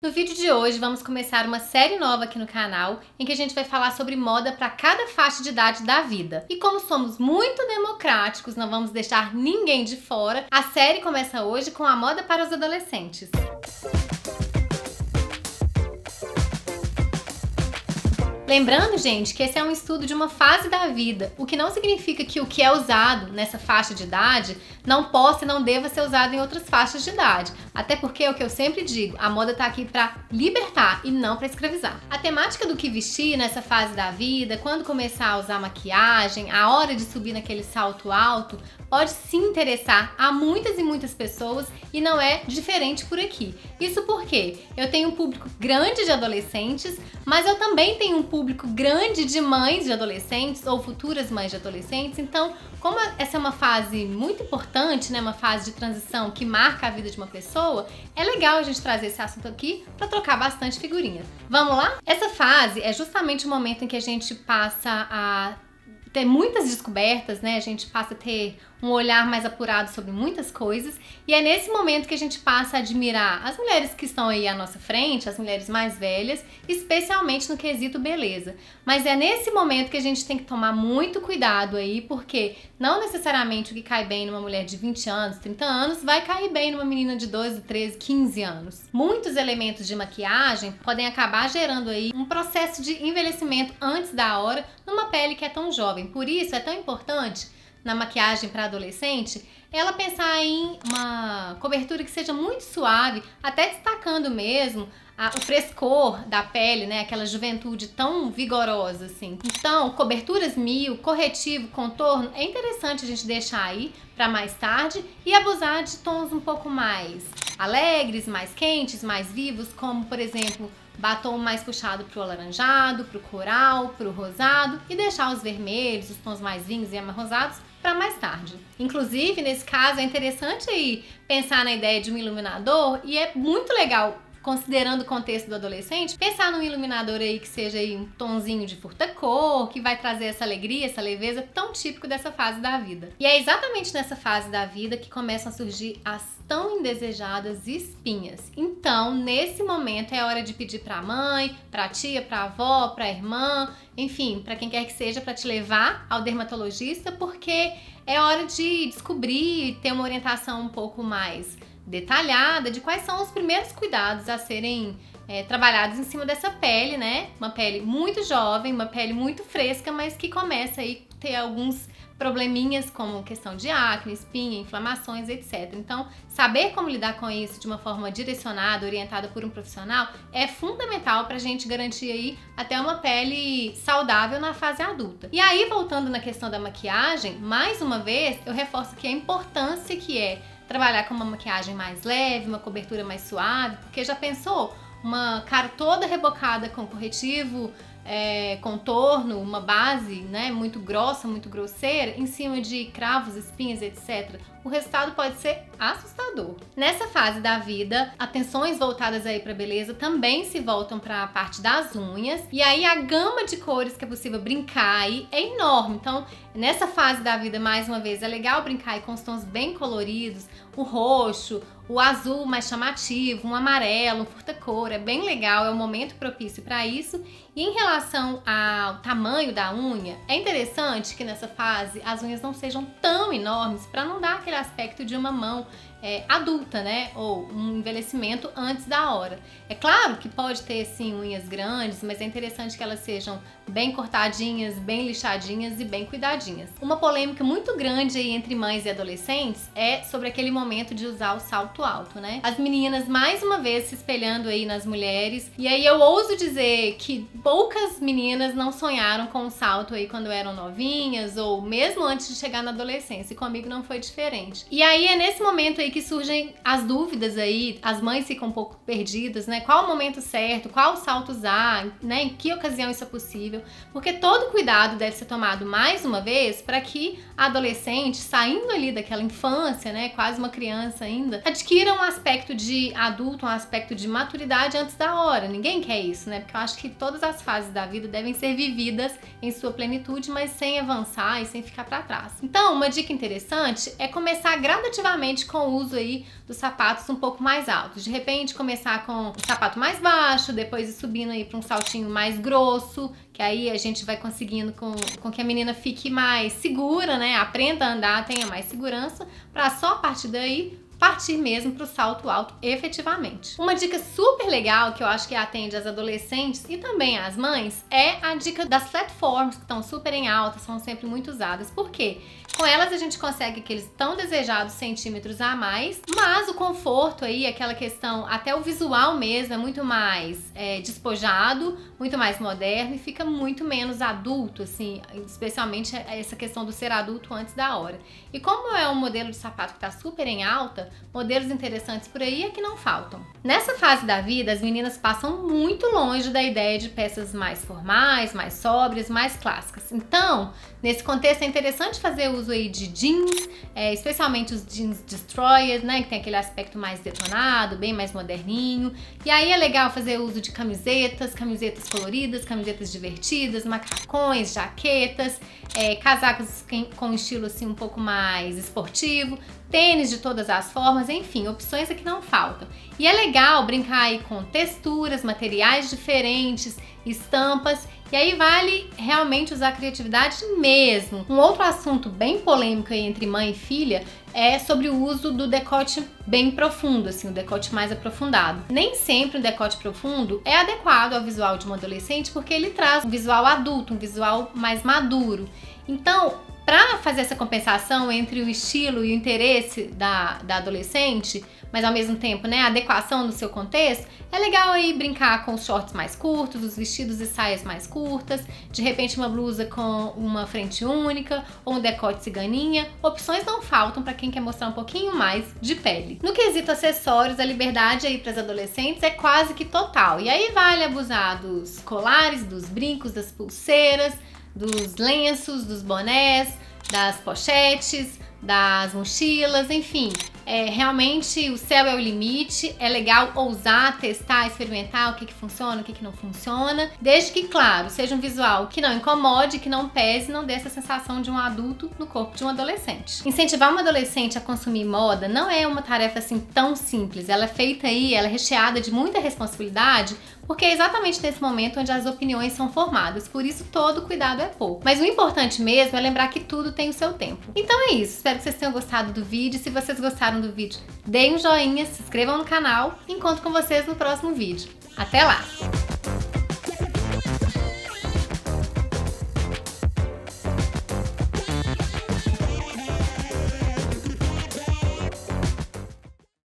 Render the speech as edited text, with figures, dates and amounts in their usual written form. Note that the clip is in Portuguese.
No vídeo de hoje vamos começar uma série nova aqui no canal em que a gente vai falar sobre moda para cada faixa de idade da vida. E como somos muito democráticos, não vamos deixar ninguém de fora, a série começa hoje com a moda para os adolescentes. Lembrando, gente, que esse é um estudo de uma fase da vida, o que não significa que o que é usado nessa faixa de idade não possa e não deva ser usado em outras faixas de idade. Até porque é o que eu sempre digo, a moda tá aqui para libertar e não para escravizar. A temática do que vestir nessa fase da vida, quando começar a usar maquiagem, a hora de subir naquele salto alto, pode sim interessar a muitas e muitas pessoas e não é diferente por aqui. Isso porque eu tenho um público grande de adolescentes, mas eu também tenho um público grande de mães de adolescentes ou futuras mães de adolescentes. Então, como essa é uma fase muito importante, né, uma fase de transição que marca a vida de uma pessoa, é legal a gente trazer esse assunto aqui para trocar bastante figurinha. Vamos lá? Essa fase é justamente o momento em que a gente passa a ter muitas descobertas, né? A gente passa a ter um olhar mais apurado sobre muitas coisas e é nesse momento que a gente passa a admirar as mulheres que estão aí à nossa frente, as mulheres mais velhas, especialmente no quesito beleza. Mas é nesse momento que a gente tem que tomar muito cuidado aí, porque não necessariamente o que cai bem numa mulher de 20 anos, 30 anos, vai cair bem numa menina de 12, 13, 15 anos. Muitos elementos de maquiagem podem acabar gerando aí um processo de envelhecimento antes da hora numa pele que é tão jovem. Por isso é tão importante na maquiagem para adolescente, ela pensar em uma cobertura que seja muito suave, até destacando mesmo o frescor da pele, né? Aquela juventude tão vigorosa assim. Então, coberturas 1000, corretivo, contorno, é interessante a gente deixar aí para mais tarde e abusar de tons um pouco mais alegres, mais quentes, mais vivos, como por exemplo, batom mais puxado pro alaranjado, pro coral, pro rosado e deixar os vermelhos, os tons mais vinhos e amarrosados para mais tarde. Inclusive, nesse caso, é interessante aí pensar na ideia de um iluminador e é muito legal, considerando o contexto do adolescente, pensar num iluminador aí que seja aí um tonzinho de furta-cor, que vai trazer essa alegria, essa leveza tão típico dessa fase da vida. E é exatamente nessa fase da vida que começam a surgir as tão indesejadas espinhas. Então, nesse momento é hora de pedir pra mãe, pra tia, pra avó, pra irmã, enfim, pra quem quer que seja, pra te levar ao dermatologista, porque é hora de descobrir e ter uma orientação um pouco mais detalhada de quais são os primeiros cuidados a serem trabalhados em cima dessa pele, né? Uma pele muito jovem, uma pele muito fresca, mas que começa aí a ter alguns probleminhas como questão de acne, espinha, inflamações, etc. Então, saber como lidar com isso de uma forma direcionada, orientada por um profissional, é fundamental pra gente garantir aí até uma pele saudável na fase adulta. E aí, voltando na questão da maquiagem, mais uma vez, eu reforço aqui a importância que é trabalhar com uma maquiagem mais leve, uma cobertura mais suave, porque já pensou? Uma cara toda rebocada com corretivo, contorno, uma base, né, muito grossa, muito grosseira, em cima de cravos, espinhas, etc. O resultado pode ser assustador. Nessa fase da vida, atenções voltadas aí para beleza também se voltam para a parte das unhas. E aí a gama de cores que é possível brincar aí é enorme. Então, nessa fase da vida, mais uma vez, é legal brincar aí com os tons bem coloridos, o roxo, o azul mais chamativo, um amarelo, um furta-cor, é bem legal, é um momento propício para isso. E em relação ao tamanho da unha, é interessante que nessa fase as unhas não sejam tão enormes para não dar aquele aspecto de uma mão adulta, né? Ou um envelhecimento antes da hora. É claro que pode ter sim unhas grandes, mas é interessante que elas sejam bem cortadinhas, bem lixadinhas e bem cuidadinhas. Uma polêmica muito grande aí entre mães e adolescentes é sobre aquele momento de usar o salto alto, né? As meninas mais uma vez se espelhando aí nas mulheres, e aí eu ouso dizer que poucas meninas não sonharam com o salto aí quando eram novinhas ou mesmo antes de chegar na adolescência, e comigo não foi diferente. E aí é nesse momento aí que surgem as dúvidas aí, as mães ficam um pouco perdidas, né? Qual o momento certo, qual salto usar, né? Em que ocasião isso é possível? Porque todo cuidado deve ser tomado mais uma vez para que a adolescente, saindo ali daquela infância, né? Quase uma criança ainda, adquira um aspecto de adulto, um aspecto de maturidade antes da hora. Ninguém quer isso, né? Porque eu acho que todas as fases da vida devem ser vividas em sua plenitude, mas sem avançar e sem ficar para trás. Então, uma dica interessante é começar gradativamente com o uso aí dos sapatos um pouco mais altos. De repente começar com um sapato mais baixo, depois ir subindo aí para um saltinho mais grosso, que aí a gente vai conseguindo com que a menina fique mais segura, né? Aprenda a andar, tenha mais segurança, para só a partir daí partir mesmo para o salto alto efetivamente. Uma dica super legal que eu acho que atende às adolescentes e também às mães é a dica das platforms, que estão super em alta, são sempre muito usadas. Por quê? Com elas a gente consegue aqueles tão desejados centímetros a mais, mas o conforto aí, aquela questão, até o visual mesmo é muito mais despojado, muito mais moderno e fica muito menos adulto, assim, especialmente essa questão do ser adulto antes da hora. E como é um modelo de sapato que está super em alta, modelos interessantes por aí é que não faltam. Nessa fase da vida, as meninas passam muito longe da ideia de peças mais formais, mais sóbrias, mais clássicas. Então, nesse contexto é interessante fazer uso aí de jeans, especialmente os jeans destroyed, né, que tem aquele aspecto mais detonado, bem mais moderninho. E aí é legal fazer uso de camisetas coloridas, camisetas divertidas, macacões, jaquetas, casacos com estilo assim um pouco mais esportivo, tênis de todas as formas, enfim, opções aqui não faltam. E é legal brincar aí com texturas, materiais diferentes, estampas, e aí vale realmente usar a criatividade mesmo. Um outro assunto bem polêmico aí entre mãe e filha é sobre o uso do decote bem profundo, assim, o decote mais aprofundado. Nem sempre um decote profundo é adequado ao visual de um adolescente porque ele traz um visual adulto, um visual mais maduro. Então, para fazer essa compensação entre o estilo e o interesse da adolescente, mas ao mesmo tempo, né, a adequação no seu contexto, é legal aí brincar com os shorts mais curtos, os vestidos e saias mais curtas, de repente uma blusa com uma frente única ou um decote ciganinha. Opções não faltam para quem quer mostrar um pouquinho mais de pele. No quesito acessórios, a liberdade aí para as adolescentes é quase que total. E aí vale abusar dos colares, dos brincos, das pulseiras, dos lenços, dos bonés, das pochetes, das mochilas, enfim. Realmente o céu é o limite, é legal ousar, testar, experimentar o que funciona, o que não funciona, desde que, claro, seja um visual que não incomode, que não pese, não dê essa sensação de um adulto no corpo de um adolescente. Incentivar uma adolescente a consumir moda não é uma tarefa assim tão simples, ela é feita aí, ela é recheada de muita responsabilidade, porque é exatamente nesse momento onde as opiniões são formadas, por isso todo cuidado é pouco. Mas o importante mesmo é lembrar que tudo tem o seu tempo. Então é isso, espero que vocês tenham gostado do vídeo. Se vocês gostaram do vídeo, deem um joinha, se inscrevam no canal e encontro com vocês no próximo vídeo. Até lá!